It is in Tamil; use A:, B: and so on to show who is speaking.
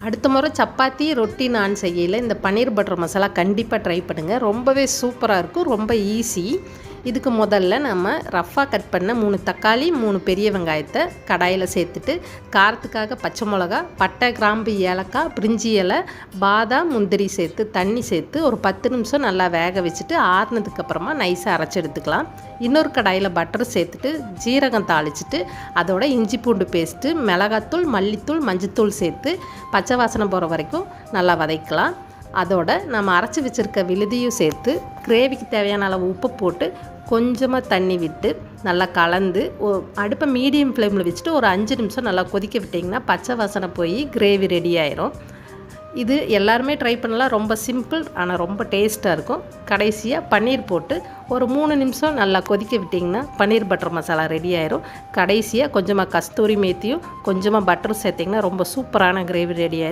A: அடுத்த முறை சப்பாத்தி, ரொட்டி, நான் செய்யல இந்த பன்னீர் பட்டர் மசாலா கண்டிப்பாக ட்ரை பண்ணுங்கள். ரொம்பவே சூப்பராக இருக்கும். ரொம்ப ஈஸி. இதுக்கு முதல்ல நம்ம ரஃப்பாக கட் பண்ண 3 தக்காளி, 3 பெரிய வெங்காயத்தை கடாயில் சேர்த்துட்டு, காரத்துக்காக பச்சை மிளகா, பட்டை, கிராம்பு, ஏலக்காய், பிரிஞ்சி இலை, பாதாம், முந்திரி சேர்த்து தண்ணி சேர்த்து ஒரு 10 நிமிஷம் நல்லா வேக வச்சுட்டு ஆறுனதுக்கப்புறமா நைஸாக அரைச்சி எடுத்துக்கலாம். இன்னொரு கடாயில் பட்டர் சேர்த்துட்டு ஜீரகம் தாளிச்சிட்டு அதோட இஞ்சி பூண்டு பேஸ்ட்டு, மிளகாத்தூள், மல்லித்தூள், மஞ்சத்தூள் சேர்த்து பச்சை வாசனை போகிற வரைக்கும் நல்லா வதக்கலாம். அதோட நம்ம அரைச்சி வச்சுருக்க விழுதியும் சேர்த்து கிரேவிக்கு தேவையான அளவு உப்பு போட்டு கொஞ்சமாக தண்ணி விட்டு நல்லா கலந்து அடுப்பை மீடியம் ஃப்ளேமில் வச்சுட்டு ஒரு 5 நிமிஷம் நல்லா கொதிக்க விட்டிங்கன்னா பச்சை வாசனை போய் கிரேவி ரெடி ஆயிரும். இது எல்லாருமே ட்ரை பண்ணலாம். ரொம்ப சிம்பிள், ஆனால் ரொம்ப டேஸ்ட்டாக இருக்கும். கடைசியாக பன்னீர் போட்டு ஒரு 3 நிமிஷம் நல்லா கொதிக்க விட்டிங்கன்னா பன்னீர் பட்டர் மசாலா ரெடி ஆயிரும். கடைசியாக கொஞ்சமாக கஸ்தூரி மேத்தியும் கொஞ்சமாக பட்டரும் சேர்த்திங்கன்னா ரொம்ப சூப்பரான கிரேவி ரெடி ஆயிரும்.